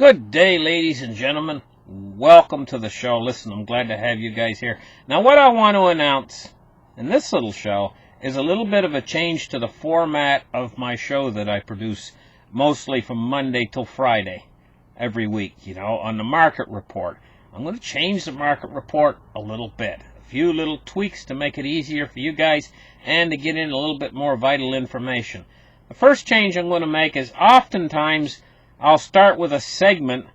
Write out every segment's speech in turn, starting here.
Good day, ladies and gentlemen. Welcome to the show. Listen, I'm glad to have you guys here. Now, what I want to announce in this little show is a little bit of a change to the format of my show that I produce mostly from Monday till Friday every week, on the market report. I'm going to change the market report a little bit. A few little tweaks to make it easier for you guys and to get in a little bit more vital information. The first change I'm going to make is oftentimes I'll start with a segment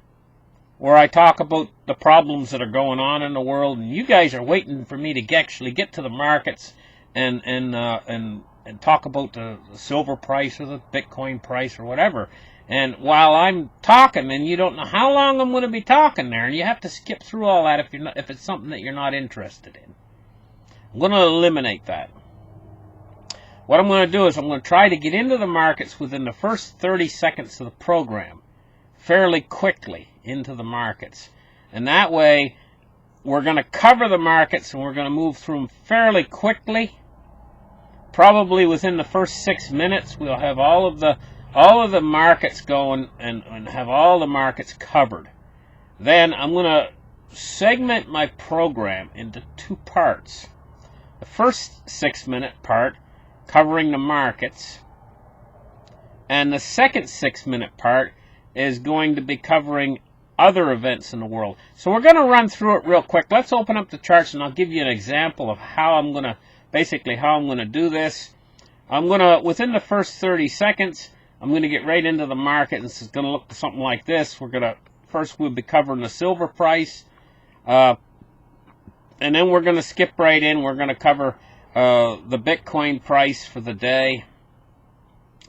where I talk about the problems that are going on in the world, and you guys are waiting for me to actually get to the markets and talk about the silver price or the Bitcoin price or whatever. And while I'm talking, and you don't know how long I'm going to be talking there, and you have to skip through all that if it's something that you're not interested in. I'm going to eliminate that. What I'm going to do is I'm going to try to get into the markets within the first 30 seconds of the program, fairly quickly into the markets. And that way, we're going to cover the markets and we're going to move through them fairly quickly. Probably within the first 6 minutes, we'll have all of the markets going and have all the markets covered. Then I'm going to segment my program into two parts. The first 6-minute part covering the markets, and the second 6-minute part is going to be covering other events in the world. So we're going to run through it real quick. Let's open up the charts and I'll give you an example of how I'm going to do this. Within the first 30 seconds, I'm going to get right into the market. This is going to look something like this. We'll be covering the silver price, and then we're going to skip right in. We're going to cover the Bitcoin price for the day,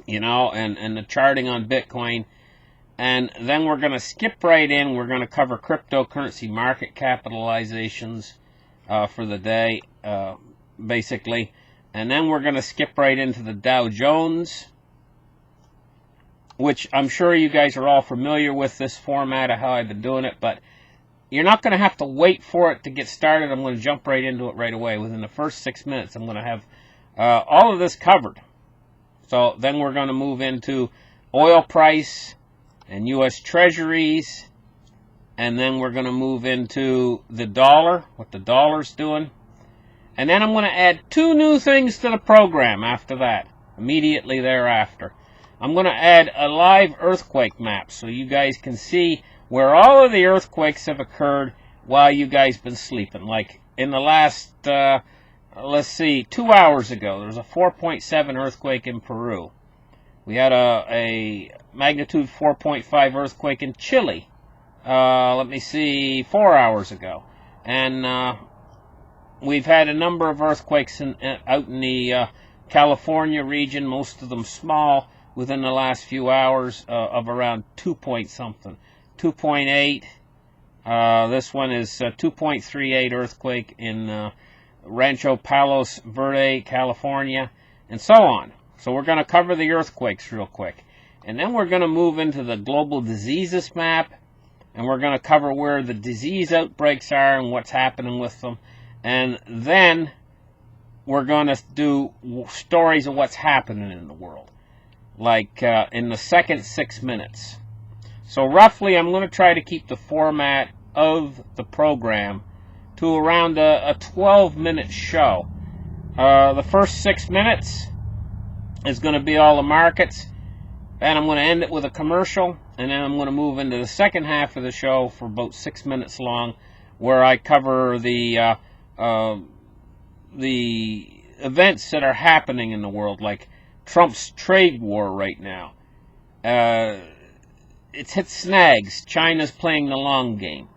and the charting on Bitcoin. And then we're going to skip right in. We're going to cover cryptocurrency market capitalizations for the day, basically. And then we're going to skip right into the Dow Jones, which I'm sure you guys are all familiar with this format of how I've been doing it, but you're not going to have to wait for it to get started. I'm going to jump right into it right away. Within the first 6 minutes, I'm going to have all of this covered. So then we're going to move into oil price and U.S. Treasuries. And then we're going to move into the dollar, what the dollar's doing. And then I'm going to add two new things to the program after that, immediately thereafter. I'm going to add a live earthquake map so you guys can see where all of the earthquakes have occurred while you guys been sleeping. Like in the last, 2 hours ago, there was a 4.7 earthquake in Peru. We had a magnitude 4.5 earthquake in Chile, 4 hours ago. And we've had a number of earthquakes out in the California region, most of them small, within the last few hours of around 2.something. 2.8. This one is 2.38 earthquake in Rancho Palos Verde, California, and so on. So we're going to cover the earthquakes real quick. And then we're going to move into the global diseases map, and we're going to cover where the disease outbreaks are and what's happening with them. And then we're going to do stories of what's happening in the world, like in the second 6 minutes. So roughly, I'm going to try to keep the format of the program to around a 12-minute show. The first 6 minutes is going to be all the markets, and I'm going to end it with a commercial, and then I'm going to move into the second half of the show for about 6 minutes long, where I cover the events that are happening in the world, like Trump's trade war right now. It's hit snags. China's playing the long game,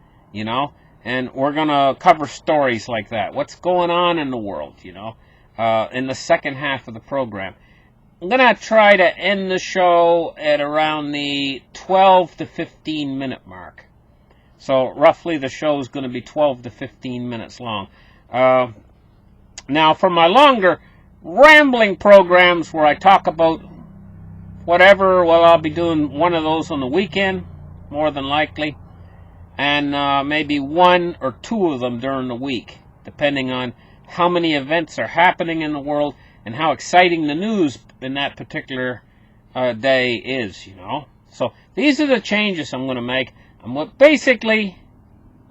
and we're going to cover stories like that. What's going on in the world, in the second half of the program. I'm going to try to end the show at around the 12 to 15 minute mark. So roughly the show is going to be 12 to 15 minutes long. Now for my longer rambling programs where I talk about whatever, well, I'll be doing one of those on the weekend, more than likely, and maybe one or two of them during the week, depending on how many events are happening in the world and how exciting the news in that particular day is, So these are the changes I'm going to make. And basically,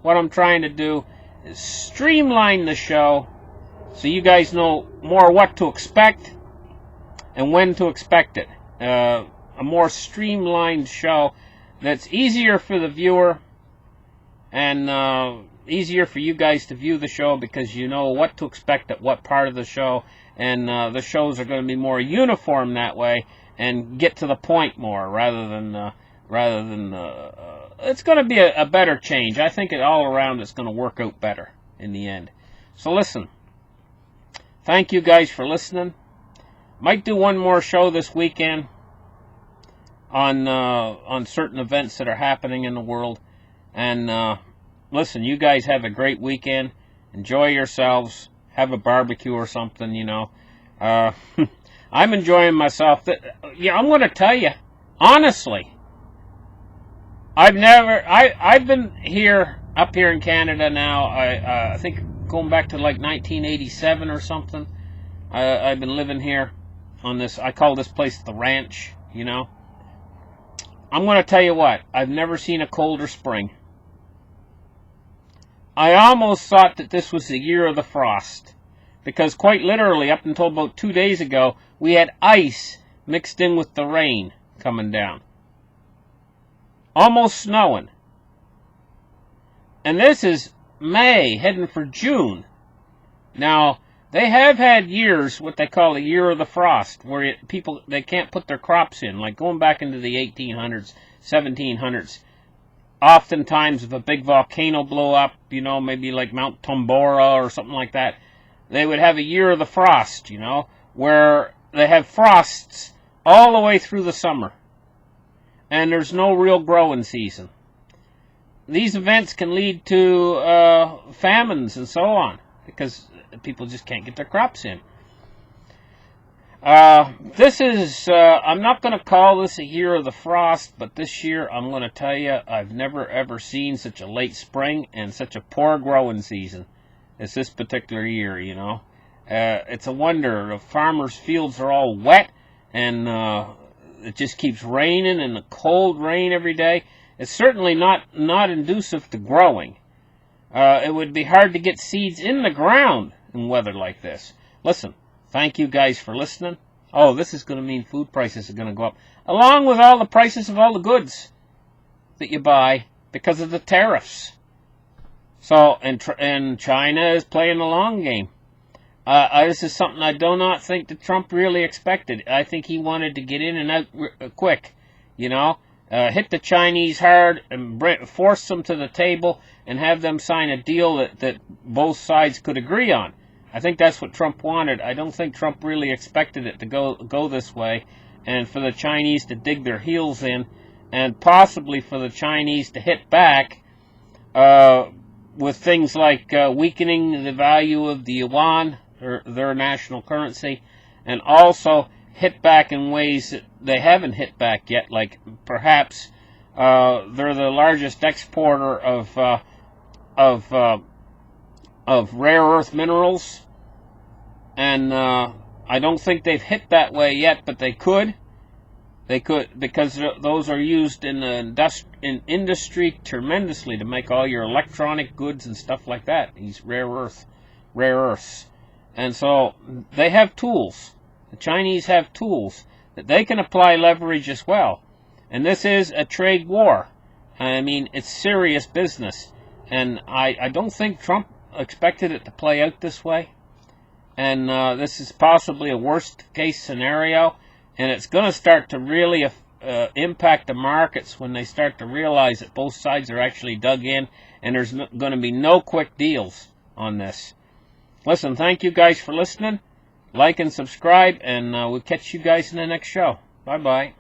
what I'm trying to do is streamline the show so you guys know more what to expect and when to expect it. A more streamlined show that's easier for the viewer and easier for you guys to view the show because you know what to expect at what part of the show, and the shows are going to be more uniform that way and get to the point more rather than it's going to be a better change. I think it all around it's going to work out better in the end. So listen, thank you guys for listening. Might do one more show this weekend on certain events that are happening in the world. And listen, you guys have a great weekend. Enjoy yourselves. Have a barbecue or something, you know. I'm enjoying myself. Yeah, I'm going to tell you, honestly, I've been up here in Canada now, I think going back to like 1987 or something. I've been living here on this, I call this place the ranch, you know. I'm going to tell you what, I've never seen a colder spring. I almost thought that this was the year of the frost, because quite literally, up until about 2 days ago, we had ice mixed in with the rain coming down. Almost snowing. And this is May, heading for June. Now, they have had years, what they call the year of the frost, where they can't put their crops in, like going back into the 1800s, 1700s. Oftentimes, if a big volcano blew up, you know, maybe like Mount Tambora or something like that, they would have a year of the frost, you know, where they have frosts all the way through the summer. And there's no real growing season. These events can lead to famines and so on, because people just can't get their crops in. I'm not going to call this a year of the frost, but this year I'm going to tell you I've never ever seen such a late spring and such a poor growing season as this particular year, you know. It's a wonder. The farmers' fields are all wet, and it just keeps raining, and the cold rain every day. It's certainly not inducive to growing. It would be hard to get seeds in the ground in weather like this. Listen, thank you guys for listening. Oh, this is going to mean food prices are going to go up, along with all the prices of all the goods that you buy because of the tariffs. So, and China is playing the long game. This is something I do not think that Trump really expected. I think he wanted to get in and out quick, you know, hit the Chinese hard and force them to the table and have them sign a deal that both sides could agree on. I think that's what Trump wanted. I don't think Trump really expected it to go this way, and for the Chinese to dig their heels in, and possibly for the Chinese to hit back with things like weakening the value of the yuan, or their national currency, and also hit back in ways that they haven't hit back yet, like perhaps they're the largest exporter of rare earth minerals, and I don't think they've hit that way yet, but they could. They could, because those are used in industry tremendously to make all your electronic goods and stuff like that, these rare earths. And so they have tools. The Chinese have tools that they can apply leverage as well. And this is a trade war. I mean, it's serious business. And I don't think Trump expected it to play out this way. And this is possibly a worst case scenario. And it's going to start to really impact the markets when they start to realize that both sides are actually dug in. And there's going to be no quick deals on this. Listen, thank you guys for listening. Like and subscribe, and we'll catch you guys in the next show. Bye-bye.